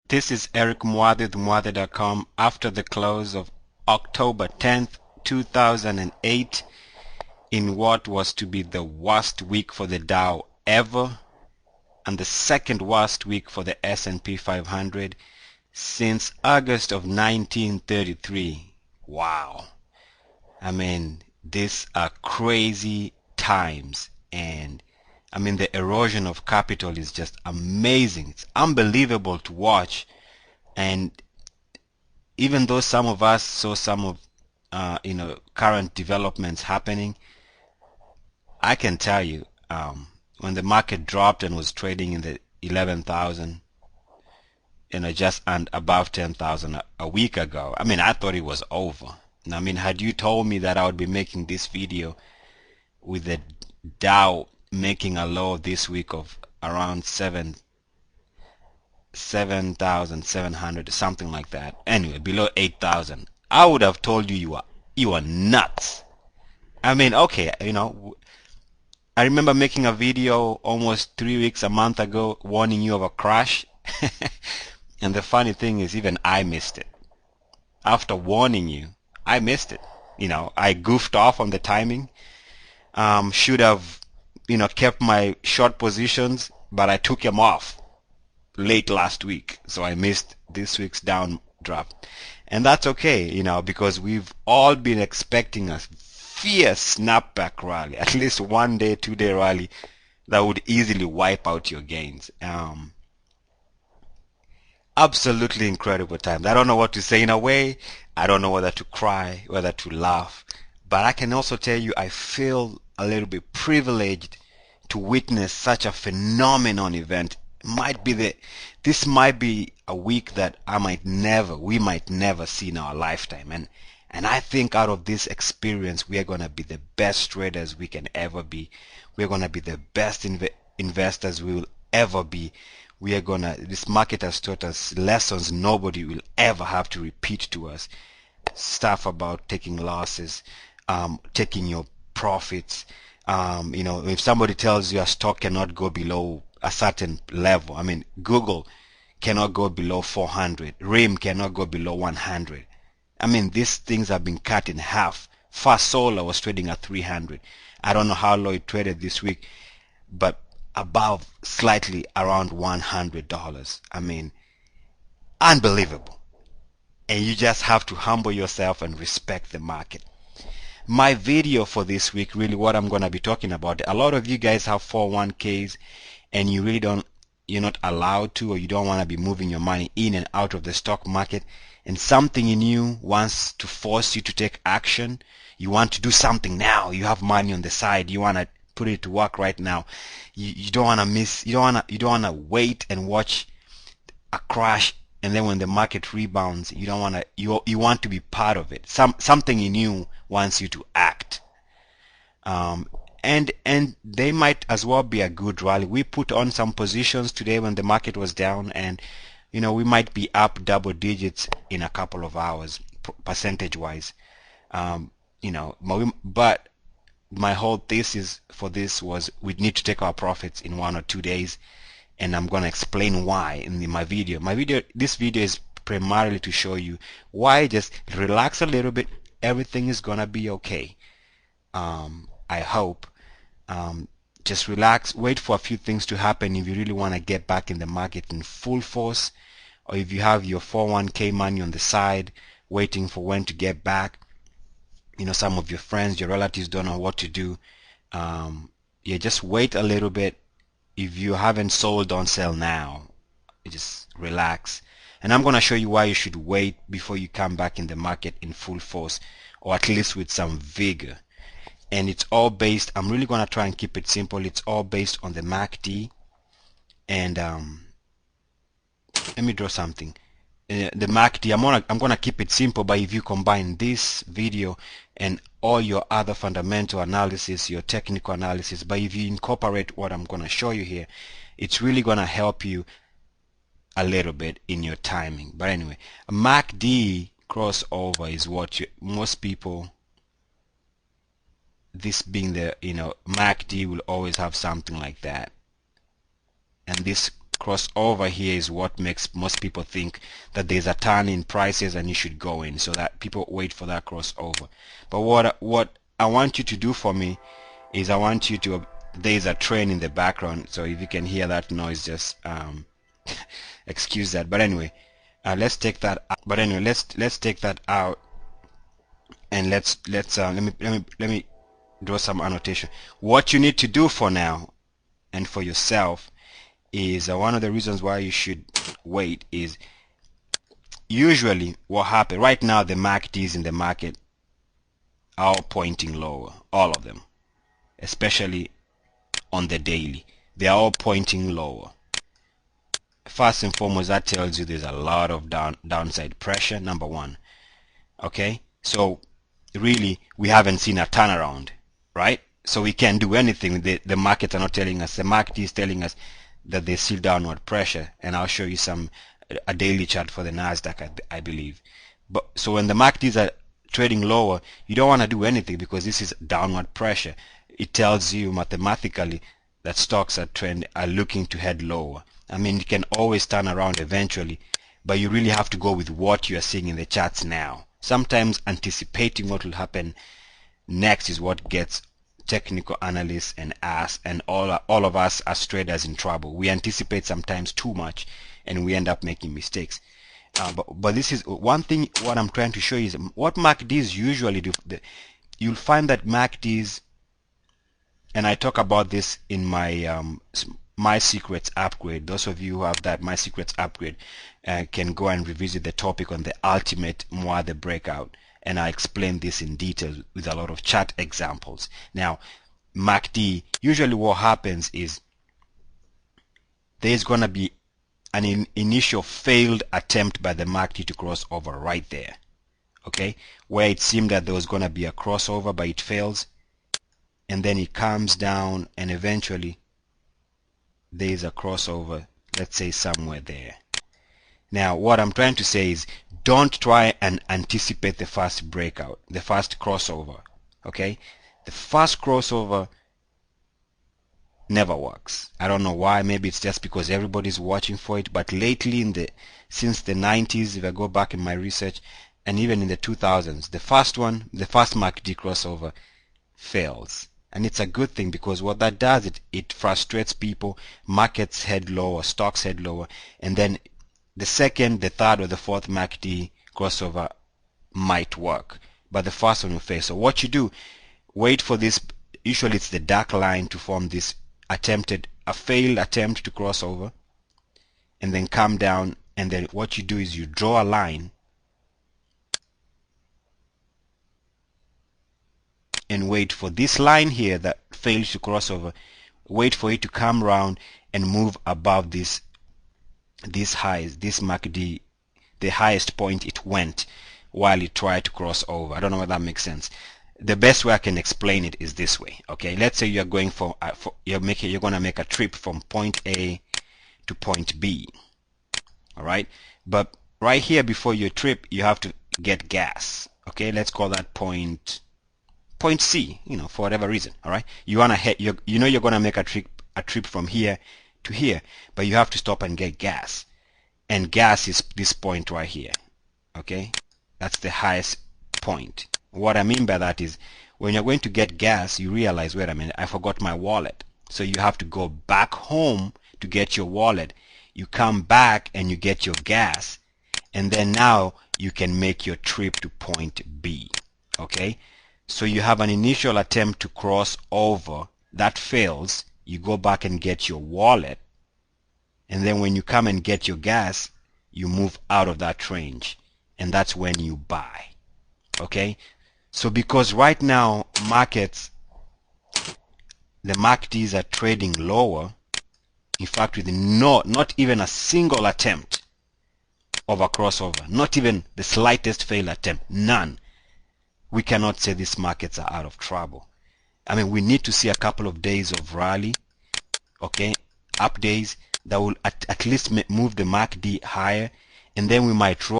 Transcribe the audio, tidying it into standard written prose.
This is Eric Muathe with Muathe.com after the close of October 10th, 2008 in what was to be the worst week for the Dow ever and the second worst week for the S&P 500 since August of 1933. Wow. I mean, these are crazy times, and I mean the erosion of capital is just amazing. It's unbelievable to watch. And even though some of us saw some of current developments happening, I can tell you when the market dropped and was trading in the 11,000, just and above 10,000 a week ago, I mean, I thought it was over. I mean, had you told me that I would be making this video with the Dow making a low this week of around 7,700, something like that, anyway, below 8,000, I would have told you you are nuts. I mean, okay, I remember making a video almost 3 weeks, a month ago, warning you of a crash. And the funny thing is, even I missed it. After warning you, I missed it. I goofed off on the timing. Should have, kept my short positions, but I took them off late last week. So I missed this week's downdraft. And that's okay, because we've all been expecting a fierce snapback rally, at least 1 day, 2 day rally that would easily wipe out your gains. Absolutely incredible times. I don't know what to say in a way. I don't know whether to cry, whether to laugh. But I can also tell you I feel a little bit privileged to witness such a phenomenon event. This might be a week that we might never see in our lifetime. And I think out of this experience, we are going to be the best traders we can ever be. We're going to be the best investors we will ever be. This market has taught us lessons nobody will ever have to repeat to us. Stuff about taking losses, taking your profits. If somebody tells you a stock cannot go below a certain level, I mean, Google cannot go below 400. RIM cannot go below 100. I mean, these things have been cut in half. First Solar was trading at 300. I don't know how low it traded this week, but above, slightly around $100. I mean, unbelievable. And you just have to humble yourself and respect the market. My video for this week, really what I'm going to be talking about, a lot of you guys have 401ks and you're not allowed to, or you don't want to be moving your money in and out of the stock market, and something in you wants to force you to take action. You want to do something now. You have money on the side. You want to put it to work right now. You don't want to miss. You don't want to wait and watch a crash, and then when the market rebounds, you don't want to. You want to be part of it. Something in you wants you to act. And they might as well be a good rally. We put on some positions today when the market was down, and we might be up double digits in a couple of hours, percentage wise. But my whole thesis for this was we need to take our profits in 1 or 2 days, and I'm going to explain why in my video. This video is primarily to show you why. Just relax a little bit. Everything is going to be okay. I hope. Just relax, wait for a few things to happen if you really want to get back in the market in full force, or if you have your 401k money on the side waiting for when to get back. Some of your friends, your relatives don't know what to do. Just wait a little bit. If you haven't sold, don't sell now. Just relax. And I'm going to show you why you should wait before you come back in the market in full force, or at least with some vigor. And it's all based, I'm really going to try and keep it simple. It's all based on the MACD. And let me draw something. The MACD, I'm gonna keep it simple, but if you combine this video and all your other fundamental analysis, your technical analysis, but if you incorporate what I'm gonna show you here, it's really gonna help you a little bit in your timing. But anyway, a MACD crossover is what most people, this being the MACD will always have something like that, and this crossover here is what makes most people think that there's a turn in prices and you should go in, so that people wait for that crossover. But what I want you to do for me is I want you to, there's a train in the background, so if you can hear that noise, just excuse that. But anyway, let's take that out. But anyway, let's take that out, and let me draw some annotation. What you need to do for now and for yourself is one of the reasons why you should wait is usually what happens right now, the MACDs in the market are all pointing lower, all of them, especially on the daily. They are all pointing lower. First and foremost, that tells you there's a lot of downside pressure, number one. Okay, so really we haven't seen a turnaround, right? So we can't do anything. The markets are not telling us. The market is telling us that there's still downward pressure, and I'll show you a daily chart for the Nasdaq, I believe. But so when the markets are trading lower, you don't want to do anything because this is downward pressure. It tells you mathematically that stocks are looking to head lower. I mean, it can always turn around eventually, but you really have to go with what you are seeing in the charts now. Sometimes anticipating what will happen next is what gets technical analysts and us and all of us as traders in trouble. We anticipate sometimes too much and we end up making mistakes. But this is one thing. What I'm trying to show you is what MACDs usually do. You'll find that MACDs, and I talk about this in my secrets upgrade. Those of you who have that my secrets upgrade can go and revisit the topic on the ultimate more the breakout, and I explain this in detail with a lot of chart examples. Now, MACD, usually what happens is there's going to be an initial failed attempt by the MACD to cross over right there, okay, where it seemed that there was going to be a crossover, but it fails, and then it comes down, and eventually there is a crossover, let's say somewhere there. Now what I'm trying to say is don't try and anticipate the first breakout, the first crossover, okay? The first crossover never works. I don't know why. Maybe it's just because everybody's watching for it, but lately since the 90s, if I go back in my research, and even in the 2000s, the first MACD crossover fails. And it's a good thing, because what that does, it frustrates people, markets head lower, stocks head lower, and then the second, the third, or the fourth MACD crossover might work, but the first one will fail. So what you do, wait for this, usually it's the dark line, to form this a failed attempt to cross over, and then come down, and then what you do is you draw a line and wait for this line here that fails to cross over, wait for it to come around and move above these highs, this MACD, the highest point it went while it tried to cross over. I don't know whether that makes sense. The best way I can explain it is this way, okay? Let's say you're going you're going to make a trip from point A to point B, all right? But right here, before your trip, you have to get gas, okay? Let's call that point C, for whatever reason, all right? You want to head, you're going to make a trip from here to here, but you have to stop and get gas, and gas is this point right here, okay? That's the highest point. What I mean by that is when you're going to get gas, you realize, wait a minute, I forgot my wallet. So you have to go back home to get your wallet. You come back and you get your gas, and then now you can make your trip to point B, okay? So you have an initial attempt to cross over that fails. You go back and get your wallet, and then when you come and get your gas, you move out of that range, and that's when you buy, okay? So because right now markets, the MACDs are trading lower, in fact with not even a single attempt of a crossover, not even the slightest failed attempt, none, we cannot say these markets are out of trouble. I mean, we need to see a couple of days of rally, okay, up days that will at least move the MACD higher, and then we might roll